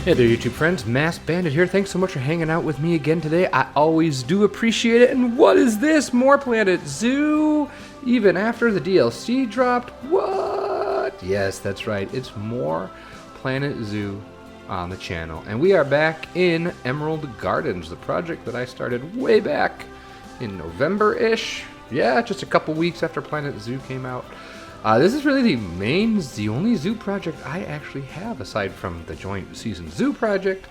Hey there, YouTube friends. maskedbandit here. Thanks so much for hanging out with me again today. I always do appreciate it. And what is this? More Planet Zoo? Even after the DLC dropped? What? Yes, that's right. It's more Planet Zoo on the channel. And we are back in Emerald Gardens, the project that I started way back in November-ish. Yeah, just a couple weeks after Planet Zoo came out. This is really the only zoo project I actually have aside from the joint season zoo project.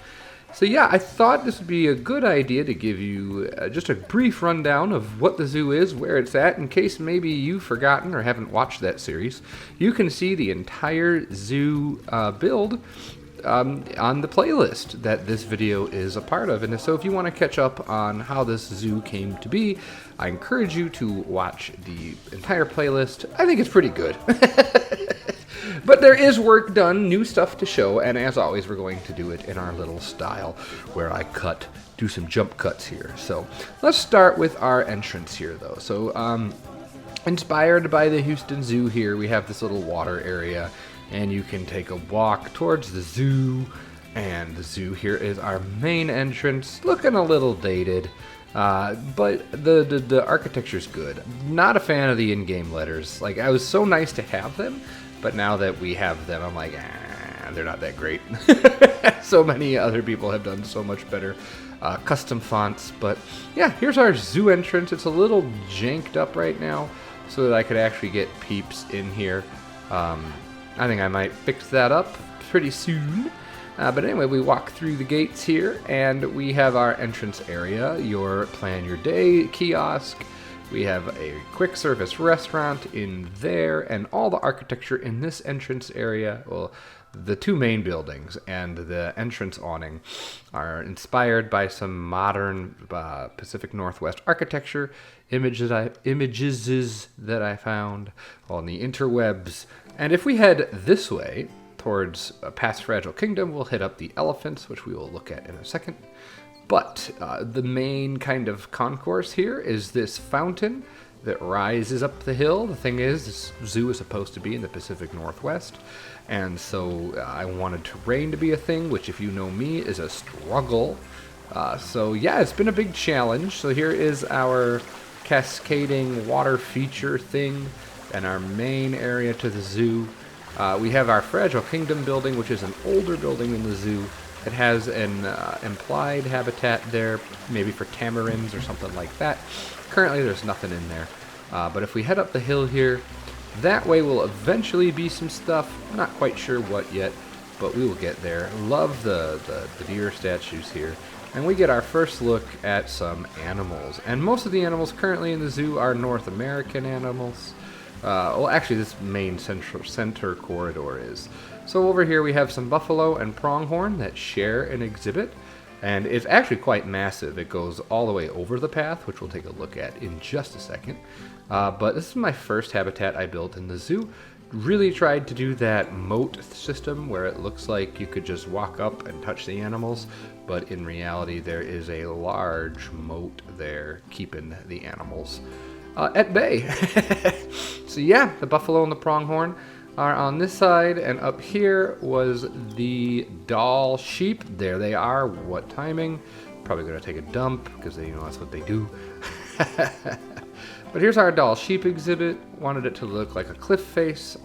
So yeah, I thought this would be a good idea to give you just a brief rundown of what the zoo is, where it's at, in case maybe you've forgotten or haven't watched that series. You can see the entire zoo build on the playlist that this video is a part of. And so if you want to catch up on how this zoo came to be, I encourage you to watch the entire playlist. I think it's pretty good. But there is work done, new stuff to show, and as always, we're going to do it in our little style where I do some jump cuts here. So let's start with our entrance here, though. So inspired by the Houston Zoo here, we have this little water area, and you can take a walk towards the zoo. And the zoo here is our main entrance, looking a little dated. But the architecture's good. Not a fan of the in-game letters. Like, I was so nice to have them, but now that we have them, I'm like, they're not that great. So many other people have done so much better custom fonts. But yeah, here's our zoo entrance. It's a little janked up right now so that I could actually get peeps in here. I think I might fix that up pretty soon. But anyway, we walk through the gates here, and we have our entrance area, your plan your day kiosk. We have a quick service restaurant in there, and all the architecture in this entrance area, well, the two main buildings and the entrance awning are inspired by some modern Pacific Northwest architecture images that I found on the interwebs. And if we head this way, towards past Fragile Kingdom, we'll hit up the elephants, which we will look at in a second. But the main kind of concourse here is this fountain that rises up the hill. The thing is, this zoo is supposed to be in the Pacific Northwest, and so I wanted terrain to be a thing, which, if you know me, is a struggle. So yeah, it's been a big challenge. So here is our cascading water feature thing and our main area to the zoo. We have our Fragile Kingdom building, which is an older building than the zoo. It has an implied habitat there, maybe for tamarins or something like that. Currently, there's nothing in there. But if we head up the hill here, that way will eventually be some stuff. I'm not quite sure what yet, but we will get there. Love the deer statues here. And we get our first look at some animals. And most of the animals currently in the zoo are North American animals. Well, actually, this main center corridor is. So over here we have some buffalo and pronghorn that share an exhibit, and it's actually quite massive. It goes all the way over the path, which we'll take a look at in just a second. But this is my first habitat I built in the zoo. Really tried to do that moat system where it looks like you could just walk up and touch the animals, but in reality there is a large moat there keeping the animals at bay. So yeah, the buffalo and the pronghorn are on this side, and up here was the Dall sheep. There they are. What timing? Probably gonna take a dump because that's what they do. But here's our Dall sheep exhibit. Wanted it to look like a cliff face.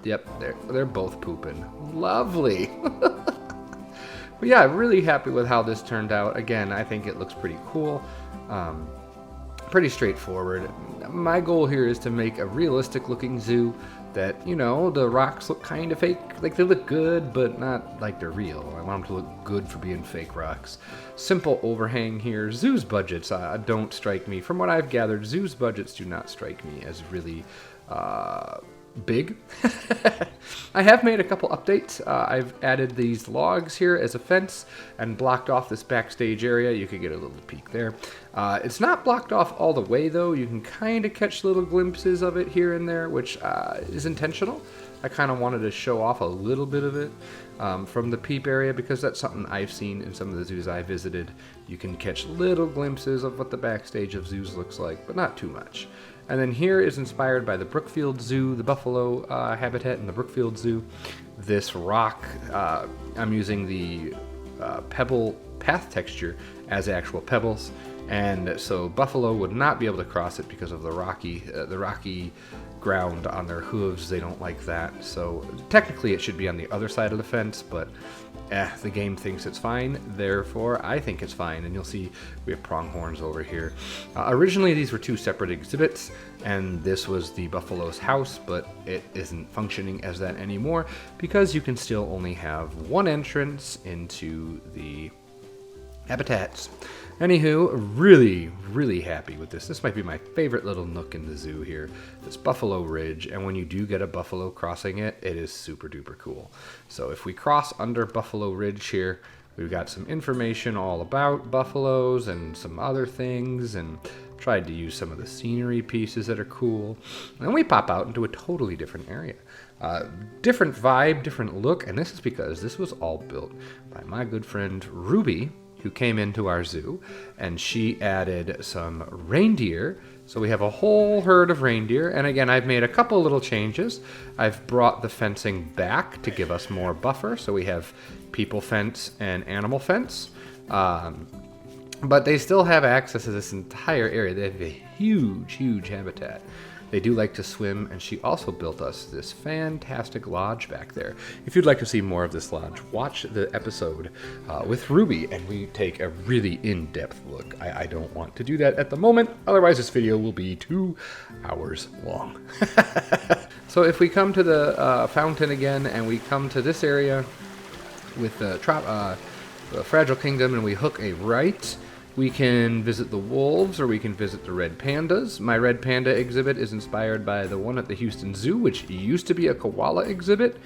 Yep, they're both pooping. Lovely. But yeah, I'm really happy with how this turned out. Again, I think it looks pretty cool. Pretty straightforward. My goal here is to make a realistic looking zoo that, the rocks look kind of fake. Like, they look good, but not like they're real. I want them to look good for being fake rocks. Simple overhang here. Zoo's budgets don't strike me. From what I've gathered, zoo's budgets do not strike me as really big. I have made a couple updates. I've added these logs here as a fence and blocked off this backstage area. You could get a little peek there. It's not blocked off all the way, though. You can kind of catch little glimpses of it here and there, which is intentional. I kind of wanted to show off a little bit of it from the peep area because that's something I've seen in some of the zoos I visited. You can catch little glimpses of what the backstage of zoos looks like, but not too much. And then here is inspired by the Brookfield Zoo, the buffalo habitat in the Brookfield Zoo. this rock, I'm using the pebble path texture as actual pebbles, and so buffalo would not be able to cross it because of the rocky ground on their hooves. They don't like that. So technically it should be on the other side of the fence, but the game thinks it's fine, therefore I think it's fine. And you'll see we have pronghorns over here. Originally these were two separate exhibits, and this was the buffalo's house, but it isn't functioning as that anymore because you can still only have one entrance into the habitats. Anywho, really happy with this. This might be my favorite little nook in the zoo here. This Buffalo Ridge, and when you do get a buffalo crossing it, it is super duper cool. So if we cross under Buffalo Ridge here, we've got some information all about buffaloes and some other things, and tried to use some of the scenery pieces that are cool. And we pop out into a totally different area. Different vibe, different look, and this is because this was all built by my good friend Ruby, who came into our zoo, and she added some reindeer. So we have a whole herd of reindeer, and again, I've made a couple little changes. I've brought the fencing back to give us more buffer, so we have people fence and animal fence. But they still have access to this entire area. They have a huge habitat. They do like to swim, and she also built us this fantastic lodge back there. If you'd like to see more of this lodge, watch the episode with Ruby, and we take a really in-depth look. I don't want to do that at the moment, otherwise this video will be 2 hours long. So if we come to the fountain again, and we come to this area with the Fragile Kingdom, and we hook a right, we can visit the wolves, or we can visit the red pandas. My red panda exhibit is inspired by the one at the Houston Zoo, which used to be a koala exhibit.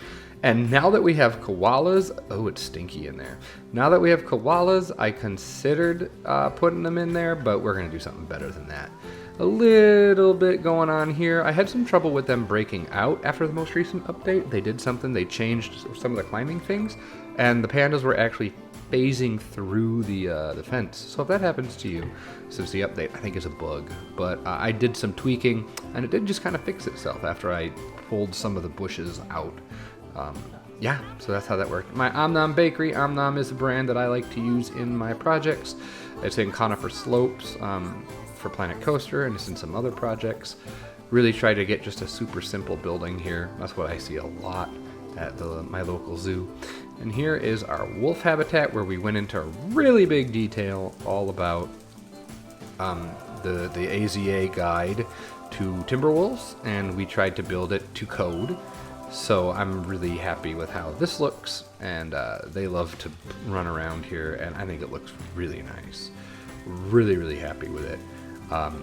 And now that we have koalas, oh, it's stinky in there. Now that we have koalas, I considered putting them in there, but we're gonna do something better than that. A little bit going on here. I had some trouble with them breaking out after the most recent update. They did something, they changed some of the climbing things, and the pandas were actually phasing through the fence. So if that happens to you since the update, I think it's a bug. But I did some tweaking, and it did just kind of fix itself after I pulled some of the bushes out. Yeah, so that's how that worked. My Omnom Bakery. Omnom is a brand that I like to use in my projects. It's in Conifer Slopes for Planet Coaster, and it's in some other projects. Really try to get just a super simple building here. That's what I see a lot at my local zoo. And here is our wolf habitat, where we went into really big detail all about the AZA guide to timber wolves, and we tried to build it to code. So I'm really happy with how this looks, and they love to run around here, and I think it looks really nice. Really happy with it.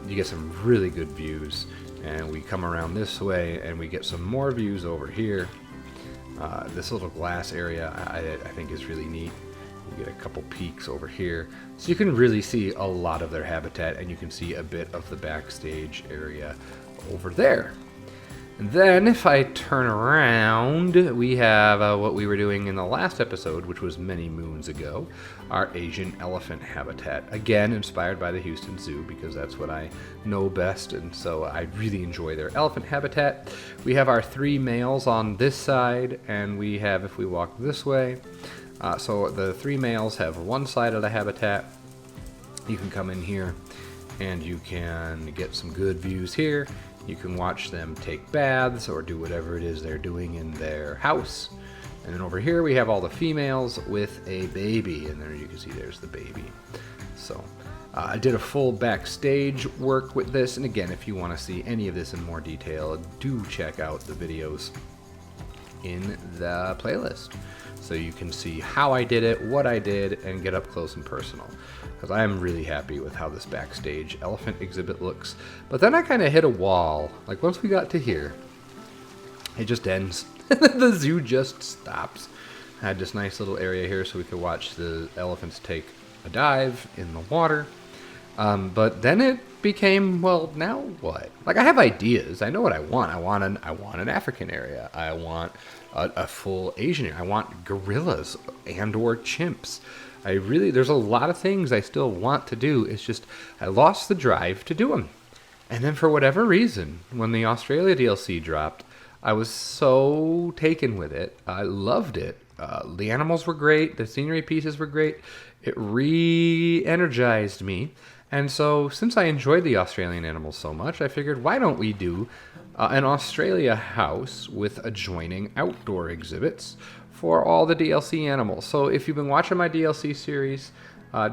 You get some really good views, and we come around this way, and we get some more views over here. This little glass area I think is really neat. You get a couple peeks over here, so you can really see a lot of their habitat, and you can see a bit of the backstage area over there. And then if I turn around, we have what we were doing in the last episode, which was many moons ago, our Asian elephant habitat. Again, inspired by the Houston Zoo, because that's what I know best, and so I really enjoy their elephant habitat. We have our 3 males on this side, and we have, if we walk this way, so the 3 males have one side of the habitat. You can come in here, and you can get some good views here. You can watch them take baths or do whatever it is they're doing in their house. And then over here we have all the females with a baby, and there you can see there's the baby. So I did a full backstage work with this, and again, if you want to see any of this in more detail, do check out the videos in the playlist, so you can see how I did it, what I did, and get up close and personal. Because I am really happy with how this backstage elephant exhibit looks. But then I kind of hit a wall. Like once we got to here, it just ends. The zoo just stops. I had this nice little area here so we could watch the elephants take a dive in the water. But then it became, well, now what? Like I have ideas. I know what I want. I want an African area. I want a full Asian area. I want gorillas and or chimps. There's a lot of things I still want to do. It's just, I lost the drive to do them. And then for whatever reason, when the Australia DLC dropped, I was so taken with it. I loved it. The animals were great. The scenery pieces were great. It re-energized me. And so, since I enjoyed the Australian animals so much, I figured, why don't we do an Australia house with adjoining outdoor exhibits for all the DLC animals. So if you've been watching my DLC series,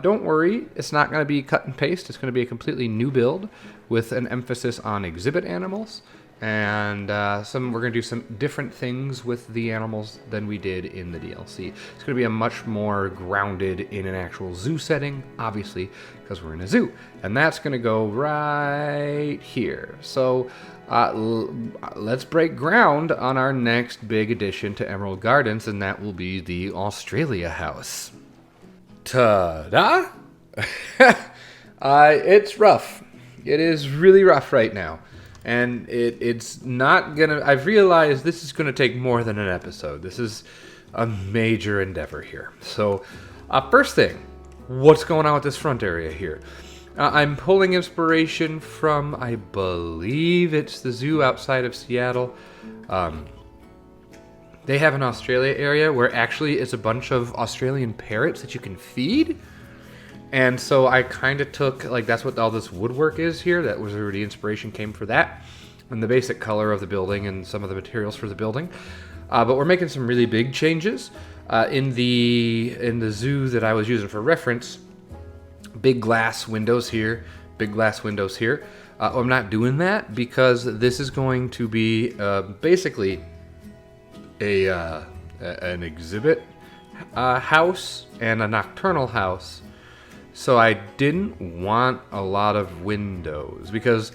don't worry, it's not going to be cut and paste. It's going to be a completely new build with an emphasis on exhibit animals. And we're going to do some different things with the animals than we did in the DLC. It's going to be a much more grounded in an actual zoo setting, obviously, because we're in a zoo. And that's going to go right here. So let's break ground on our next big addition to Emerald Gardens, and that will be the Australia house. Ta-da! It's rough. It is really rough right now. And it's not gonna... I've realized this is gonna take more than an episode. This is a major endeavor here. So, first thing, what's going on with this front area here? I'm pulling inspiration from, I believe it's the zoo outside of Seattle. They have an Australia area where actually it's a bunch of Australian parrots that you can feed. And so I kind of took, like, that's what all this woodwork is here. That was where the inspiration came for that. And the basic color of the building and some of the materials for the building. But we're making some really big changes. In the zoo that I was using for reference, big glass windows here, big glass windows here. I'm not doing that because this is going to be basically an exhibit house and a nocturnal house. So I didn't want a lot of windows because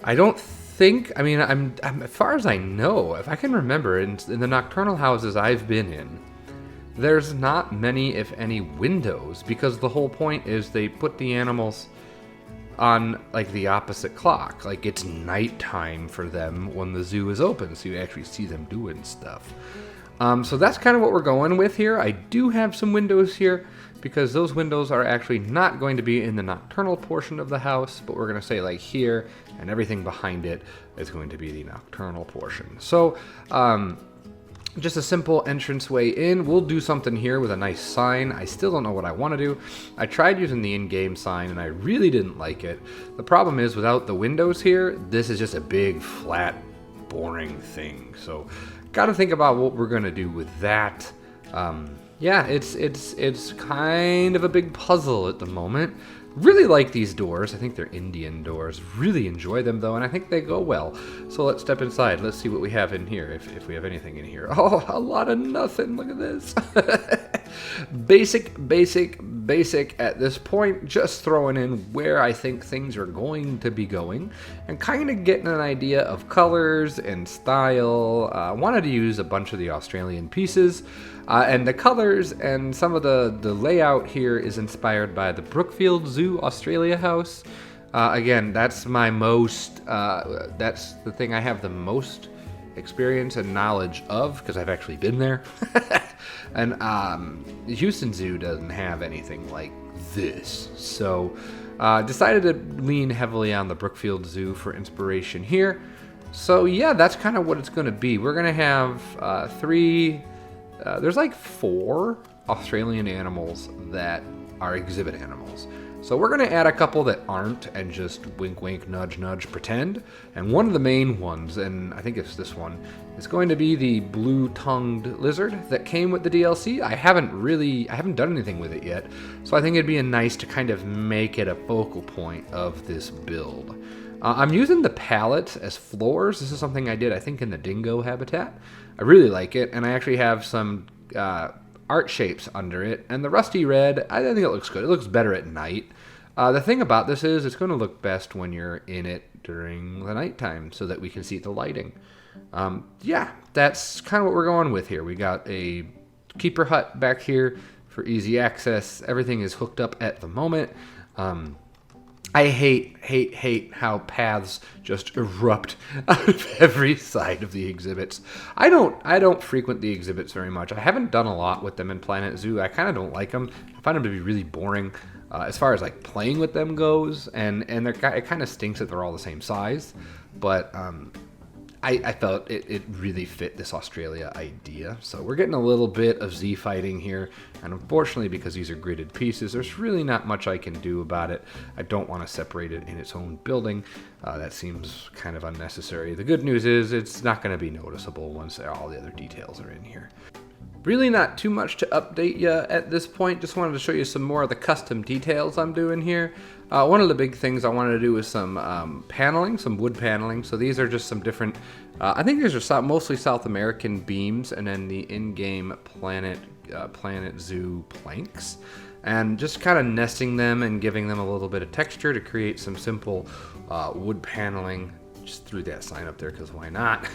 I don't think, I mean, I'm as far as I know, if I can remember, in the nocturnal houses I've been in, there's not many, if any, windows because the whole point is they put the animals on like the opposite clock. Like it's nighttime for them when the zoo is open, so you actually see them doing stuff. So that's kind of what we're going with here. I do have some windows here because those windows are actually not going to be in the nocturnal portion of the house, but we're going to say like here, and everything behind it is going to be the nocturnal portion. So just a simple entranceway in. We'll do something here with a nice sign. I still don't know what I want to do. I tried using the in-game sign and I really didn't like it. The problem is without the windows here, this is just a big, flat, boring thing. So got to think about what we're going to do with that. Yeah, it's kind of a big puzzle at the moment. Really like these doors. I think they're Indian doors. Really enjoy them though, and I think they go well. So let's step inside. Let's see what we have in here, if we have anything in here. Oh, a lot of nothing. Look at this. Basic at this point. Just throwing in where I think things are going to be going and kind of getting an idea of colors and style. I wanted to use a bunch of the Australian pieces. And the colors and some of the layout here is inspired by the Brookfield Zoo Australia house. Again, that's my most, that's the thing I have the most experience and knowledge of because I've actually been there. And the Houston Zoo doesn't have anything like this. So decided to lean heavily on the Brookfield Zoo for inspiration here. So yeah, that's kind of what it's going to be. We're going to have there's like 4 Australian animals that are exhibit animals. So we're going to add a couple that aren't and just wink, wink, nudge, nudge, pretend. And one of the main ones, and I think it's this one, is going to be the blue-tongued lizard that came with the DLC. I haven't done anything with it yet. So I think it'd be nice to kind of make it a focal point of this build. I'm using the pallets as floors. This is something I did, I think, in the dingo habitat. I really like it, and I actually have some art shapes under it. And the rusty red, I think it looks good. It looks better at night. The thing about this is it's going to look best when you're in it during the nighttime so that we can see the lighting. Yeah, that's kind of what we're going with here. We got a keeper hut back here for easy access. Everything is hooked up at the moment. I hate how paths just erupt out of every side of the exhibits. I don't frequent the exhibits very much. I haven't done a lot with them in Planet Zoo. I kind of don't like them. I find them to be really boring as far as like playing with them goes, and it kind of stinks that they're all the same size. But I felt it really fit this Australia idea. So we're getting a little bit of Z fighting here, and unfortunately, because these are gridded pieces, there's really not much I can do about it. I don't want to separate it in its own building. That seems kind of unnecessary. The good news is it's not going to be noticeable once all the other details are in here. Really not too much to update you at this point. Just wanted to show you some more of the custom details I'm doing here. One of the big things I wanted to do is some paneling, some wood paneling. So these are just some different, I think these are mostly South American beams, and then the in-game Planet Zoo planks. And just kind of nesting them and giving them a little bit of texture to create some simple wood paneling. Just threw that sign up there because why not?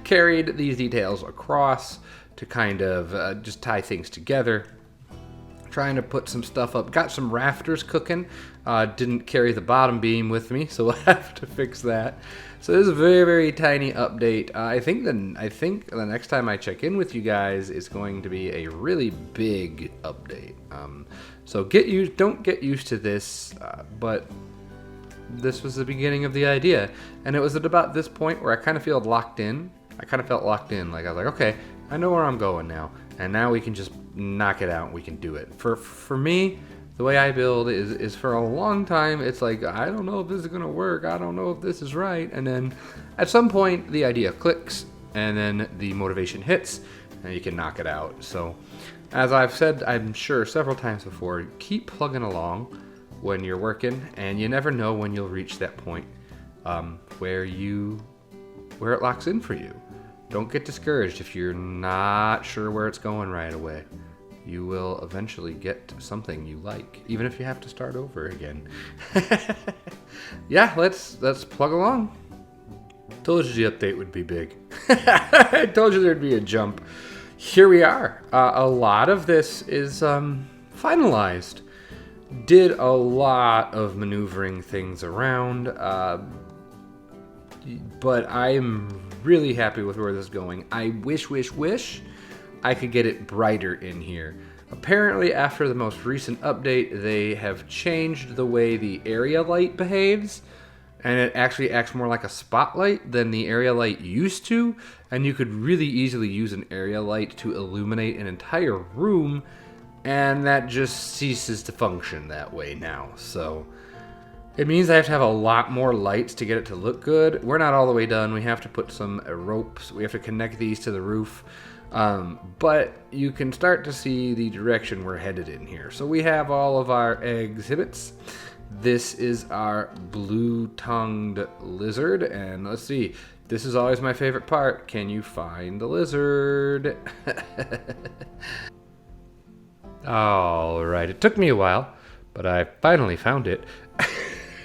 Carried these details across to kind of just tie things together. Trying to put some stuff up. Got some rafters cooking. Didn't carry the bottom beam with me, so we'll have to fix that. So this is a very, very tiny update. I think the next time I check in with you guys is going to be a really big update. So don't get used to this, but this was the beginning of the idea, and it was at about this point where I kind of felt locked in. Like I was like, okay, I know where I'm going now, and now we can just knock it out and we can do it. For me, the way I build is for a long time, it's like, I don't know if this is going to work. I don't know if this is right. And then at some point, the idea clicks, and then the motivation hits, and you can knock it out. So as I've said, I'm sure several times before, keep plugging along when you're working, and you never know when you'll reach that point where it locks in for you. Don't get discouraged if you're not sure where it's going right away. You will eventually get something you like, even if you have to start over again. Yeah, let's plug along. Told you the update would be big. I told you there'd be a jump. Here we are. A lot of this is finalized. Did a lot of maneuvering things around, but I'm really happy with where this is going. I wish I could get it brighter in here. Apparently, after the most recent update, they have changed the way the area light behaves, and it actually acts more like a spotlight than the area light used to, and you could really easily use an area light to illuminate an entire room, and that just ceases to function that way now. So it means I have to have a lot more lights to get it to look good. We're not all the way done. We have to put some ropes. We have to connect these to the roof. But you can start to see the direction we're headed in here. So we have all of our exhibits. This is our blue-tongued lizard. And let's see. This is always my favorite part. Can you find the lizard? All right. It took me a while, but I finally found it.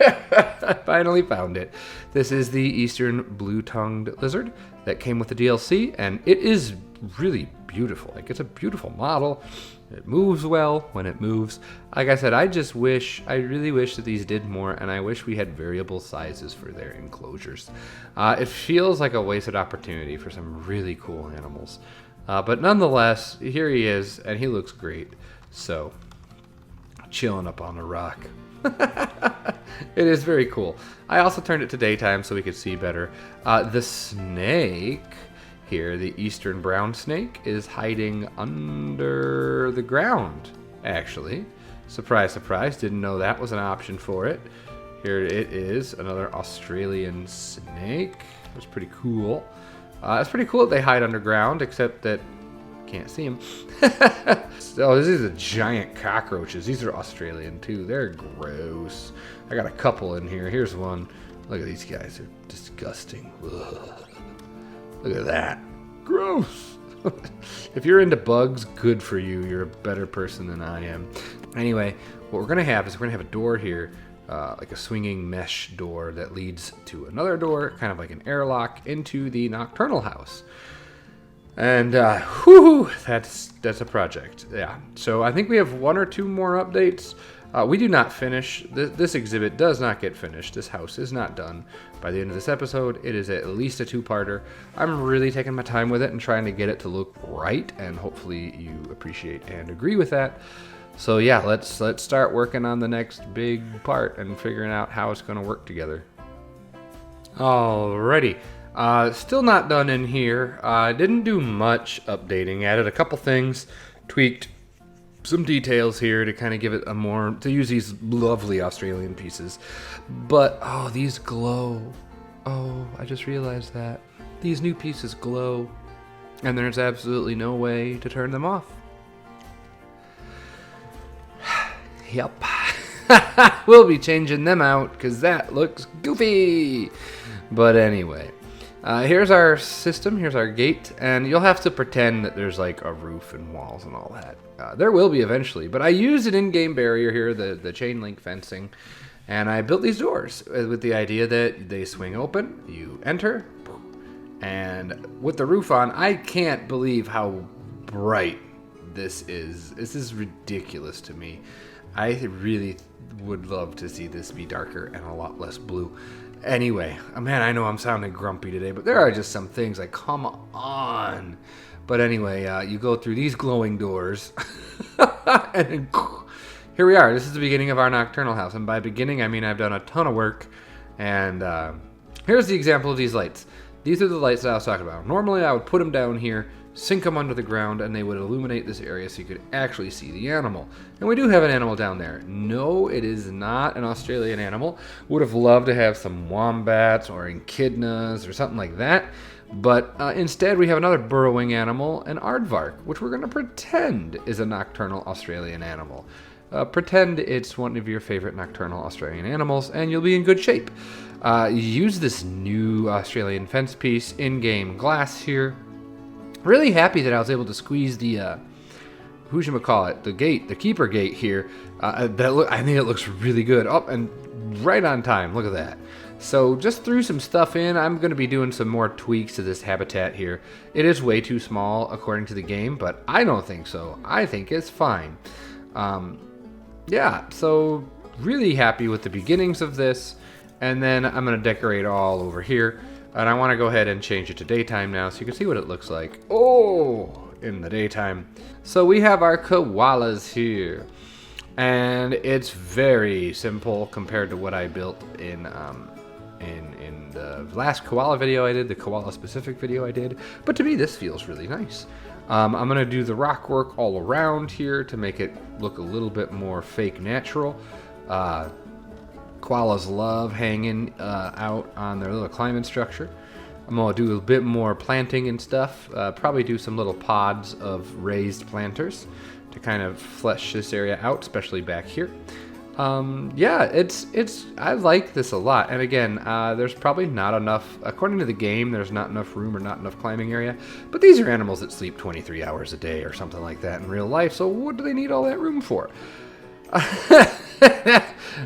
I finally found it. This is the eastern blue-tongued lizard that came with the DLC, and it is really beautiful. Like, it's a beautiful model. It moves well when it moves. Like I said, I really wish that these did more, and I wish we had variable sizes for their enclosures. It feels like a wasted opportunity for some really cool animals. But nonetheless, here he is, and he looks great. So, chilling up on a rock. It is very cool. I also turned it to daytime so we could see better. The snake here, the eastern brown snake, is hiding under the ground, actually. Surprise, surprise. Didn't know that was an option for it. Here it is, another Australian snake. That's pretty cool. It's pretty cool that they hide underground, except that can't see them. Oh, this is a giant cockroaches. These are Australian too. They're gross. I got a couple in here. Here's one. Look at these guys. They're disgusting. Ugh. Look at that. Gross. If you're into bugs, good for you. You're a better person than I am. Anyway, what we're going to have is we're going to have a door here, like a swinging mesh door that leads to another door, kind of like an airlock, into the nocturnal house. And, that's a project. Yeah. So I think we have one or two more updates. We do not finish. This exhibit does not get finished. This house is not done by the end of this episode. It is at least a two-parter. I'm really taking my time with it and trying to get it to look right, and hopefully you appreciate and agree with that. So yeah, let's start working on the next big part and figuring out how it's going to work together. Alrighty. Still not done in here. Didn't do much updating. Added a couple things, tweaked some details here to kind of give it a more, to use these lovely Australian pieces. But, oh, these glow. Oh, I just realized that. These new pieces glow, and there's absolutely no way to turn them off. Yep. We'll be changing them out because that looks goofy. But anyway, here's our system. Here's our gate. And you'll have to pretend that there's like a roof and walls and all that. There will be eventually. But I used an in-game barrier here, the chain link fencing. And I built these doors with the idea that they swing open. You enter. And with the roof on, I can't believe how bright this is. This is ridiculous to me. I really would love to see this be darker and a lot less blue. Anyway, man, I know I'm sounding grumpy today, but there are just some things like, come on. But anyway, you go through these glowing doors, and then here we are. This is the beginning of our nocturnal house, and by beginning, I mean I've done a ton of work. And here's the example of these lights. These are the lights that I was talking about. Normally, I would put them down here, sink them under the ground, and they would illuminate this area so you could actually see the animal. And we do have an animal down there. No, it is not an Australian animal. Would have loved to have some wombats or echidnas or something like that. But instead, we have another burrowing animal, an aardvark, which we're going to pretend is a nocturnal Australian animal. Pretend it's one of your favorite nocturnal Australian animals, and you'll be in good shape. Use this new Australian fence piece, in-game glass here. Really happy that I was able to squeeze the, the gate, the keeper gate here. I think it looks really good. Oh, and right on time. Look at that. So just threw some stuff in. I'm going to be doing some more tweaks to this habitat here. It is way too small according to the game, but I don't think so. I think it's fine. Yeah, so really happy with the beginnings of this. And then I'm going to decorate all over here. And I want to go ahead and change it to daytime now so you can see what it looks like. Oh, in the daytime. So we have our koalas here. And it's very simple compared to what I built in the last koala video I did, the koala specific video I did. But to me, this feels really nice. I'm going to do the rock work all around here to make it look a little bit more fake natural. Koalas love hanging out on their little climbing structure. I'm going to do a bit more planting and stuff. Probably do some little pods of raised planters to kind of flesh this area out, especially back here. Yeah, I like this a lot. And again, there's probably not enough, according to the game, there's not enough room or not enough climbing area. But these are animals that sleep 23 hours a day or something like that in real life. So what do they need all that room for?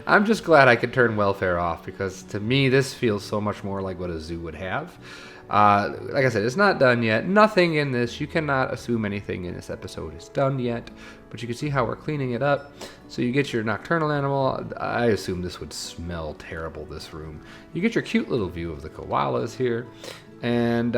I'm just glad I could turn welfare off, because to me this feels so much more like what a zoo would have. Like I said, it's not done yet. Nothing in this, you cannot assume anything in this episode is done yet, but you can see how we're cleaning it up. So you get your nocturnal animal. I assume this would smell terrible, this room. You get your cute little view of the koalas here. And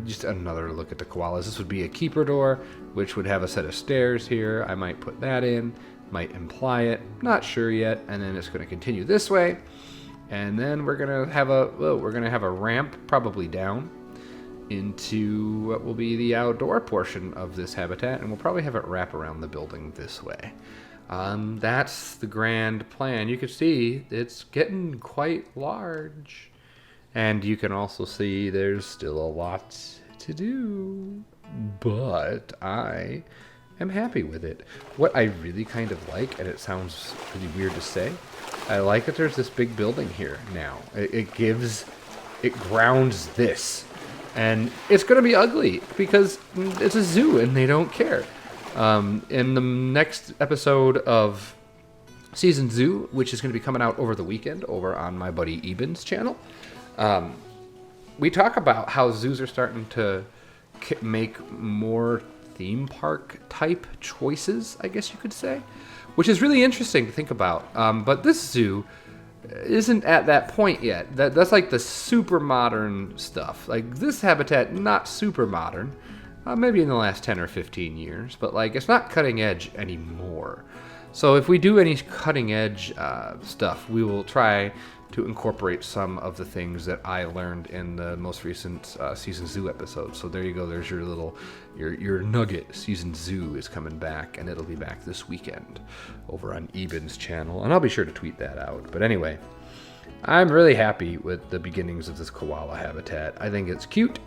just another look at the koalas. This would be a keeper door, which would have a set of stairs here. I might put that in. Might imply it, not sure yet. And then it's going to continue this way, and then we're going to have a ramp probably down into what will be the outdoor portion of this habitat, and we'll probably have it wrap around the building this way. That's the grand plan. You can see it's getting quite large, and you can also see there's still a lot to do, but I'm happy with it. What I really kind of like, and it sounds really weird to say, I like that there's this big building here now. It grounds this. And it's going to be ugly because it's a zoo and they don't care. In the next episode of Season Zoo, which is going to be coming out over the weekend over on my buddy Eben's channel, we talk about how zoos are starting to make more theme park type choices, I guess you could say, which is really interesting to think about. But this zoo isn't at that point yet. That's like the super modern stuff. Like this habitat, not super modern, maybe in the last 10 or 15 years, but like it's not cutting edge anymore. So if we do any cutting edge stuff, we will try to incorporate some of the things that I learned in the most recent Season Zoo episode. So there you go. There's your little, your nugget. Season Zoo is coming back, and it'll be back this weekend over on Eben's channel. And I'll be sure to tweet that out. But anyway, I'm really happy with the beginnings of this koala habitat. I think it's cute.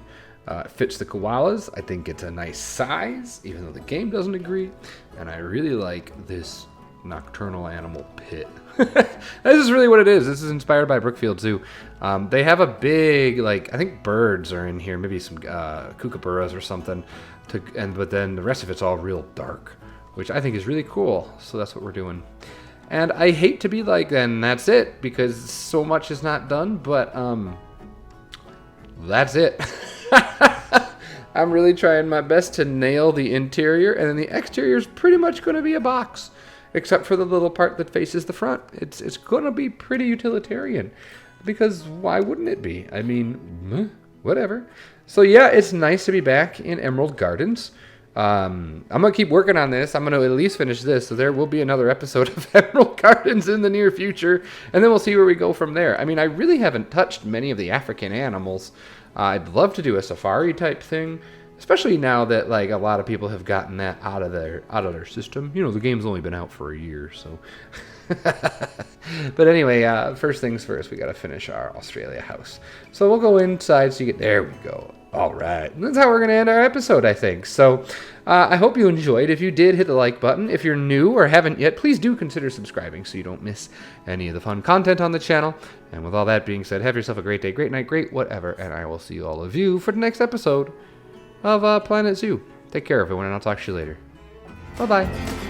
It fits the koalas. I think it's a nice size, even though the game doesn't agree. And I really like this nocturnal animal pit. This is really what it is. This is inspired by Brookfield Zoo. They have a big, like, I think birds are in here, maybe some kookaburras or something, but then the rest of it's all real dark, which I think is really cool. So that's what we're doing. And I hate to be like, then that's it, because so much is not done, but that's it. I'm really trying my best to nail the interior, and then the exterior is pretty much going to be a box. Except for the little part that faces the front. It's going to be pretty utilitarian. Because why wouldn't it be? I mean, whatever. So yeah, it's nice to be back in Emerald Gardens. I'm going to keep working on this. I'm going to at least finish this. So there will be another episode of Emerald Gardens in the near future. And then we'll see where we go from there. I mean, I really haven't touched many of the African animals. I'd love to do a safari type thing. Especially now that, like, a lot of people have gotten that out of their system. You know, the game's only been out for a year, so. But anyway, first things first, we got to finish our Australia house. So we'll go inside so you get, there we go. All right. And that's how we're going to end our episode, I think. So I hope you enjoyed. If you did, hit the like button. If you're new or haven't yet, please do consider subscribing so you don't miss any of the fun content on the channel. And with all that being said, have yourself a great day, great night, great whatever. And I will see all of you for the next episode of Planet Zoo. Take care, everyone, and I'll talk to you later. Bye-bye.